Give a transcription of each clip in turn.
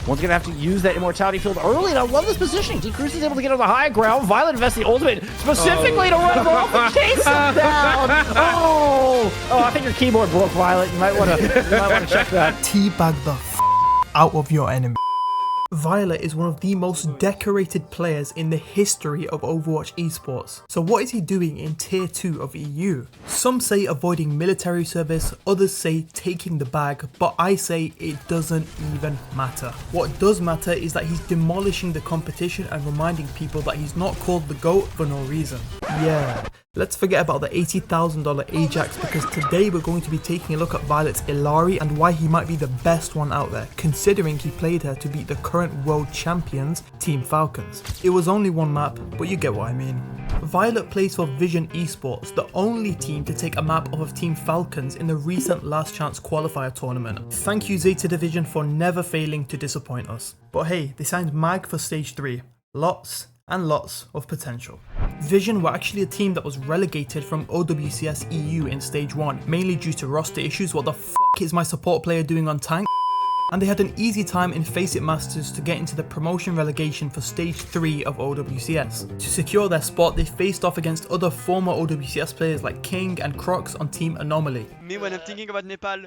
One's going to have to use that immortality field early, and I love this positioning. D-Cruz is able to get on the high ground. Violet invests the ultimate specifically to run him off and chase him down. Oh, I think your keyboard broke, Violet. You might want to check that. Teabag the out of your enemy. Violet is one of the most decorated players in the history of Overwatch esports. So what is he doing in tier 2 of EU? Some say avoiding military service, others say taking the bag, but I say it doesn't even matter. What does matter is that he's demolishing the competition and reminding people that he's not called the GOAT for no reason. Yeah, let's forget about the $80,000 Ajax, because today we're going to be taking a look at Violet's Illari and why he might be the best one out there, considering he played her to beat the current world champions, Team Falcons. It was only one map, but you get what I mean. Violet plays for Vision Esports, the only team to take a map off of Team Falcons in the recent Last Chance qualifier tournament. Thank you Zeta Division for never failing to disappoint us. But hey, they signed Mag for stage 3. Lots and lots of potential. Vision were actually a team that was relegated from OWCS EU in stage 1, mainly due to roster issues. What the f*** is my support player doing on tank? And they had an easy time in Face It Masters to get into the promotion relegation for stage 3 of OWCS. To secure their spot, they faced off against other former OWCS players like King and Crocs on Team Anomaly. Me when I'm thinking about Nepal.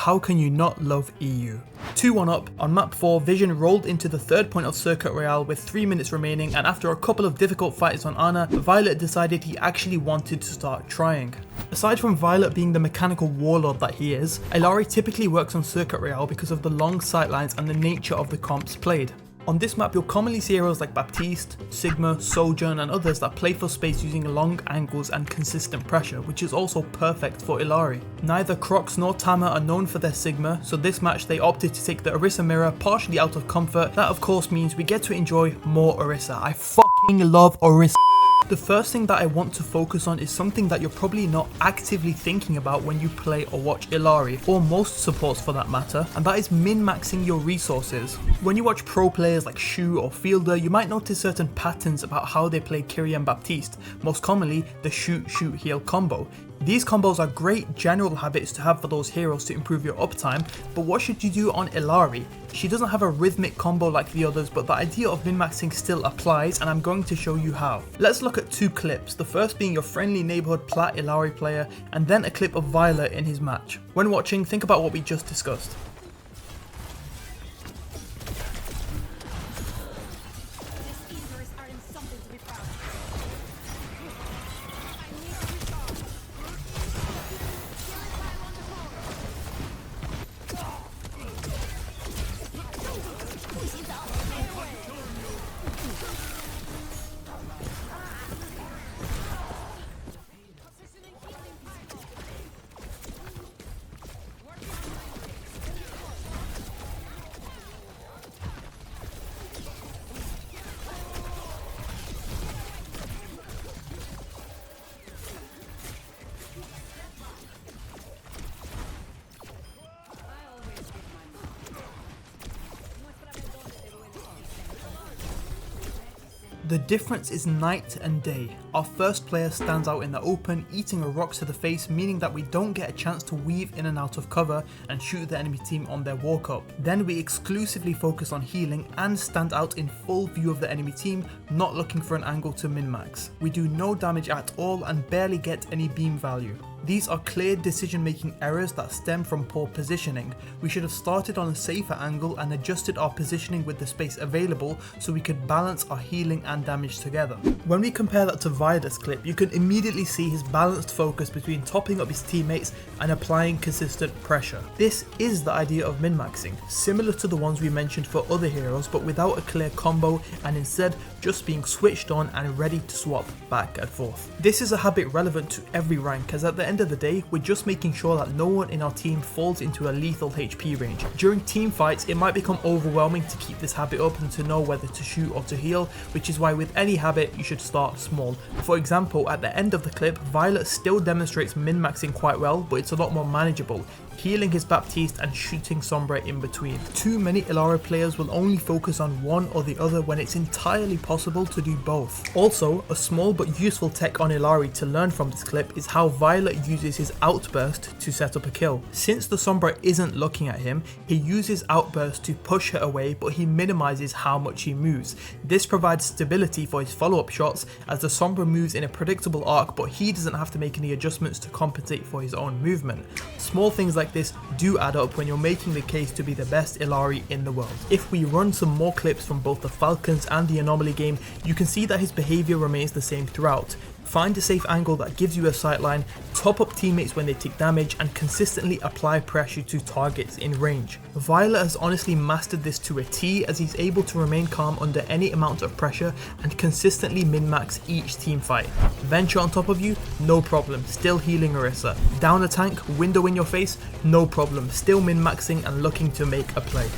How can you not love EU? 2-1 up, on map 4, Vision rolled into the third point of Circuit Royale with 3 minutes remaining, and after a couple of difficult fights on Ana, Violet decided he actually wanted to start trying. Aside from Violet being the mechanical warlord that he is, Illari typically works on Circuit Royale because of the long sightlines and the nature of the comps played. On this map, you'll commonly see heroes like Baptiste, Sigma, Sojourn and others that play for space using long angles and consistent pressure, which is also perfect for Illari. Neither Crocs nor Tama are known for their Sigma, so this match they opted to take the Orisa mirror partially out of comfort. That of course means we get to enjoy more Orisa. I fucking love Orisa. The first thing that I want to focus on is something that you're probably not actively thinking about when you play or watch Illari, or most supports for that matter, and that is min-maxing your resources. When you watch pro players like Shu or Fielder, you might notice certain patterns about how they play Kyrie and Baptiste, most commonly the shoot, shoot, heal combo. These combos are great general habits to have for those heroes to improve your uptime, but what should you do on Illari? She doesn't have a rhythmic combo like the others, but the idea of min-maxing still applies, and I'm going to show you how. Let's look at 2 clips, the first being your friendly neighborhood Plat Illari player, and then a clip of Violet in his match. When watching, think about what we just discussed. The difference is night and day. Our first player stands out in the open, eating a rock to the face, meaning that we don't get a chance to weave in and out of cover and shoot the enemy team on their walk up. Then we exclusively focus on healing and stand out in full view of the enemy team, not looking for an angle to min-max. We do no damage at all and barely get any beam value. These are clear decision-making errors that stem from poor positioning. We should have started on a safer angle and adjusted our positioning with the space available so we could balance our healing and damage together. When we compare that to Violet's clip, you can immediately see his balanced focus between topping up his teammates and applying consistent pressure. This is the idea of min-maxing, similar to the ones we mentioned for other heroes, but without a clear combo and instead just being switched on and ready to swap back and forth. This is a habit relevant to every rank, as at the end of the day, we're just making sure that no one in our team falls into a lethal HP range. During team fights, it might become overwhelming to keep this habit up and to know whether to shoot or to heal, which is why with any habit, you should start small. For example, at the end of the clip, Violet still demonstrates min-maxing quite well, but it's a lot more manageable, healing his Baptiste and shooting Sombra in between. Too many Illari players will only focus on one or the other when it's entirely possible to do both. Also, a small but useful tech on Illari to learn from this clip is how Violet uses his outburst to set up a kill. Since the Sombra isn't looking at him, he uses outburst to push her away, but he minimizes how much he moves. This provides stability for his follow-up shots as the Sombra moves in a predictable arc, but he doesn't have to make any adjustments to compensate for his own movement. Small things like this do add up when you're making the case to be the best Illari in the world. If we run some more clips from both the Falcons and the Anomaly game, you can see that his behavior remains the same throughout. Find a safe angle that gives you a sightline, top up teammates when they take damage, and consistently apply pressure to targets in range. VIOL2T has honestly mastered this to a T, as he's able to remain calm under any amount of pressure and consistently min-max each team fight. Venture on top of you? No problem, still healing Orisa. Down a tank, window in your face? No problem, still min-maxing and looking to make a play.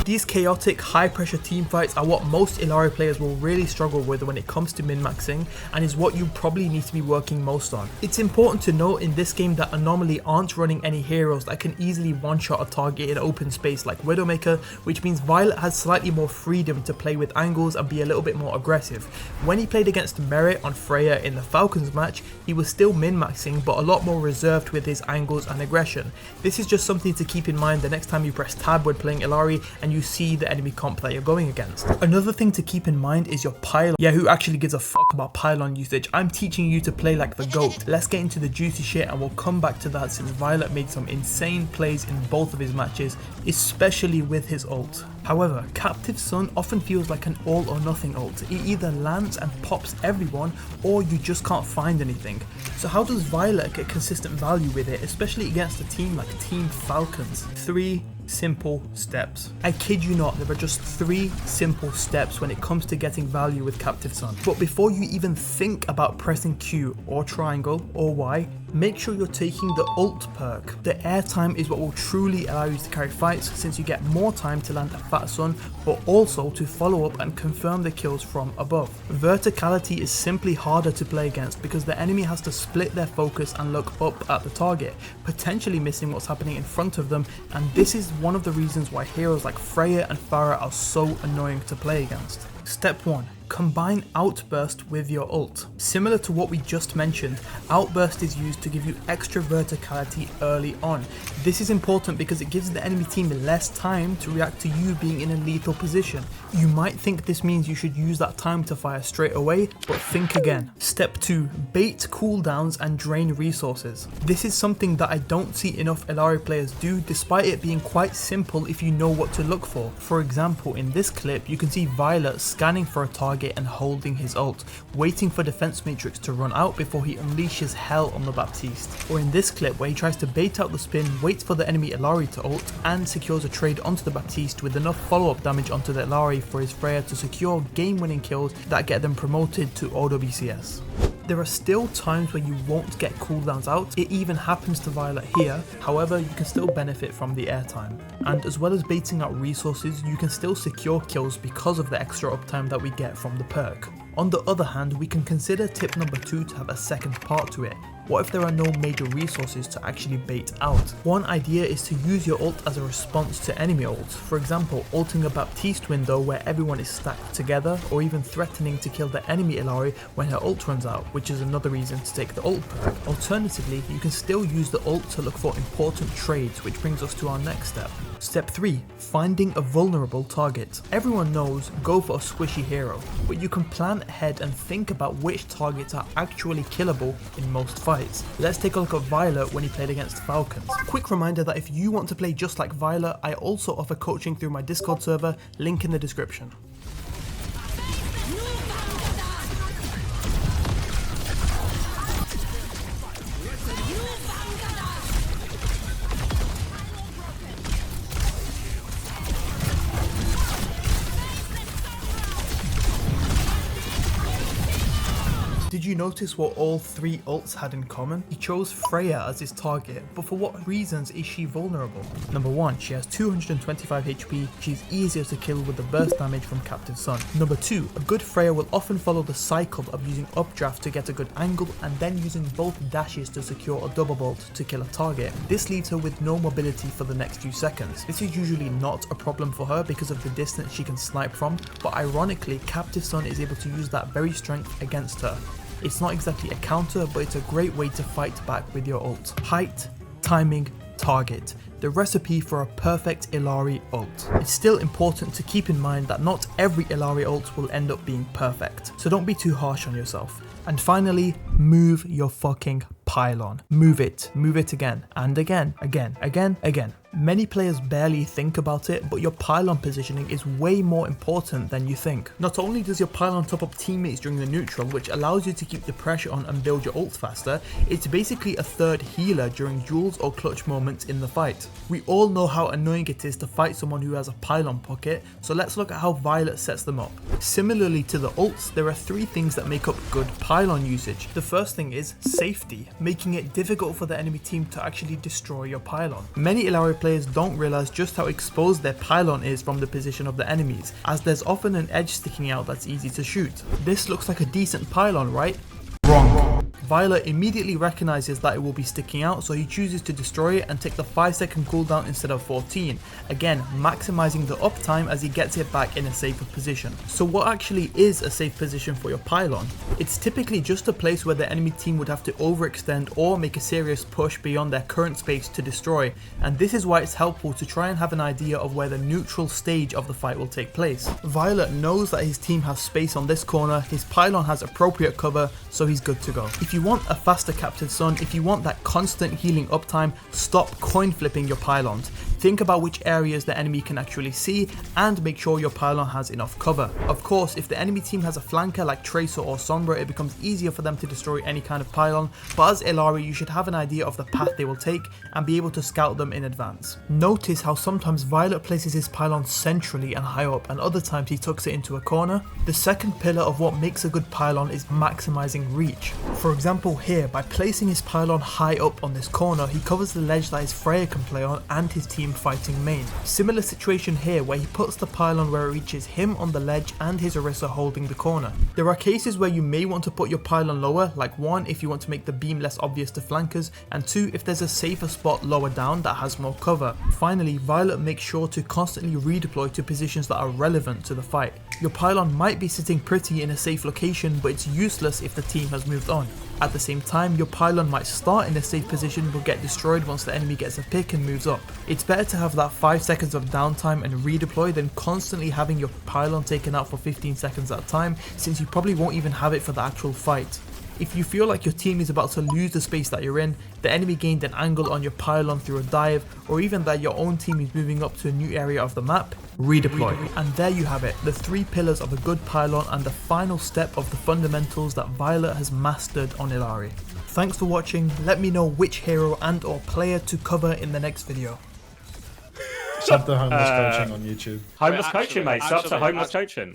These chaotic, high-pressure teamfights are what most Illari players will really struggle with when it comes to min-maxing, and is what you probably need to be working most on. It's important to note in this game that Anomaly aren't running any heroes that can easily one-shot a target in open space like Widowmaker, which means VIOL2T has slightly more freedom to play with angles and be a little bit more aggressive. When he played against Merit on Freya in the Falcons match, he was still min-maxing but a lot more reserved with his angles and aggression. This is just something to keep in mind the next time you press tab when playing Illari and you see the enemy comp that you're going against. Another thing to keep in mind is your pylon. Yeah, who actually gives a fuck about pylon usage? I'm teaching you to play like the GOAT. Let's get into the juicy shit and we'll come back to that, since VIOL2T made some insane plays in both of his matches, especially with his ult. However, Captive Sun often feels like an all or nothing ult. It either lands and pops everyone, or you just can't find anything. So how does VIOL2T get consistent value with it, especially against a team like Team Falcons? 3 simple steps. I kid you not, there are just 3 simple steps when it comes to getting value with Captive Sun. But before you even think about pressing Q or triangle or Y, make sure you're taking the ult perk. The airtime is what will truly allow you to carry fights, since you get more time to land a fat sun, but also to follow up and confirm the kills from above. Verticality is simply harder to play against because the enemy has to split their focus and look up at the target, potentially missing what's happening in front of them, and this is one of the reasons why heroes like Freya and Pharah are so annoying to play against. Step 1. Combine Outburst with your ult. Similar to what we just mentioned, Outburst is used to give you extra verticality early on. This is important because it gives the enemy team less time to react to you being in a lethal position. You might think this means you should use that time to fire straight away, but think again. Step 2. Bait cooldowns and drain resources. This is something that I don't see enough Illari players do, despite it being quite simple if you know what to look for. For example, in this clip you can see VIOL2T scanning for a target and holding his ult, waiting for defense matrix to run out before he unleashes hell on the Baptiste. Or in this clip where he tries to bait out the spin, waits for the enemy Illari to ult, and secures a trade onto the Baptiste with enough follow-up damage onto the Illari for his Freya to secure game-winning kills that get them promoted to OWCS. There are still times where you won't get cooldowns out, it even happens to VIOL2T here, however you can still benefit from the airtime. And as well as baiting out resources, you can still secure kills because of the extra uptime that we get from the perk. On the other hand, we can consider tip number 2 to have a second part to it. What if there are no major resources to actually bait out? One idea is to use your ult as a response to enemy ults. For example, ulting a Baptiste window where everyone is stacked together, or even threatening to kill the enemy Illari when her ult runs out, which is another reason to take the ult perk. Alternatively, you can still use the ult to look for important trades, which brings us to our next step. Step 3. Finding a vulnerable target. Everyone knows go for a squishy hero, but you can plan ahead and think about which targets are actually killable in most fights. Let's take a look at VIOL2T when he played against Falcons. Quick reminder that if you want to play just like VIOL2T, I also offer coaching through my Discord server, link in the description. Did you notice what all 3 ults had in common? He chose Freya as his target, but for what reasons is she vulnerable? Number 1, she has 225 HP, she's easier to kill with the burst damage from Captive Sun. Number 2, a good Freya will often follow the cycle of using updraft to get a good angle and then using both dashes to secure a double bolt to kill a target. This leaves her with no mobility for the next few seconds. This is usually not a problem for her because of the distance she can snipe from, but ironically Captive Sun is able to use that very strength against her. It's not exactly a counter, but it's a great way to fight back with your ult. Height, timing, target. The recipe for a perfect Illari ult. It's still important to keep in mind that not every Illari ult will end up being perfect, so don't be too harsh on yourself. And finally, move your fucking pylon. Move it again, and again, again. Many players barely think about it, but your pylon positioning is way more important than you think. Not only does your pylon top up teammates during the neutral, which allows you to keep the pressure on and build your ult faster, it's basically a third healer during duels or clutch moments in the fight. We all know how annoying it is to fight someone who has a pylon pocket, so let's look at how Violet sets them up. Similarly to the ults, there are 3 things that make up good pylon usage. The first thing is safety, making it difficult for the enemy team to actually destroy your pylon. Many Illari players don't realize just how exposed their pylon is from the position of the enemies, as there's often an edge sticking out that's easy to shoot. This looks like a decent pylon, right? Wrong. Violet immediately recognizes that it will be sticking out, so he chooses to destroy it and take the 5-second cooldown instead of 14, again maximizing the uptime as he gets it back in a safer position. So what actually is a safe position for your pylon? It's typically just a place where the enemy team would have to overextend or make a serious push beyond their current space to destroy, and this is why it's helpful to try and have an idea of where the neutral stage of the fight will take place. Violet knows that his team has space on this corner, his pylon has appropriate cover, so he's good to go. If you want a faster Captain Sun, if you want that constant healing uptime, stop coin flipping your pylons. Think about which areas the enemy can actually see and make sure your pylon has enough cover. Of course, if the enemy team has a flanker like Tracer or Sombra, it becomes easier for them to destroy any kind of pylon, but as Illari you should have an idea of the path they will take and be able to scout them in advance. Notice how sometimes Violet places his pylon centrally and high up, and other times he tucks it into a corner. The second pillar of what makes a good pylon is maximizing reach. For example here, by placing his pylon high up on this corner, he covers the ledge that his Freya can play on and his team fighting main. Similar situation here where he puts the pylon where it reaches him on the ledge and his Orisa holding the corner. There are cases where you may want to put your pylon lower, like 1 if you want to make the beam less obvious to flankers, and 2 if there's a safer spot lower down that has more cover. Finally, Violet makes sure to constantly redeploy to positions that are relevant to the fight. Your pylon might be sitting pretty in a safe location, but it's useless if the team has moved on. At the same time, your pylon might start in a safe position but get destroyed once the enemy gets a pick and moves up. It's better to have that 5 seconds of downtime and redeploy than constantly having your pylon taken out for 15 seconds at a time, since you probably won't even have it for the actual fight. If you feel like your team is about to lose the space that you're in, the enemy gained an angle on your pylon through a dive, or even that your own team is moving up to a new area of the map, redeploy. And there you have it, the 3 pillars of a good pylon and the final step of the fundamentals that Violet has mastered on Illari. Thanks for watching, let me know which hero and or player to cover in the next video. Sub the homeless coaching on YouTube. Homeless coaching, mate. Sub to homeless coaching.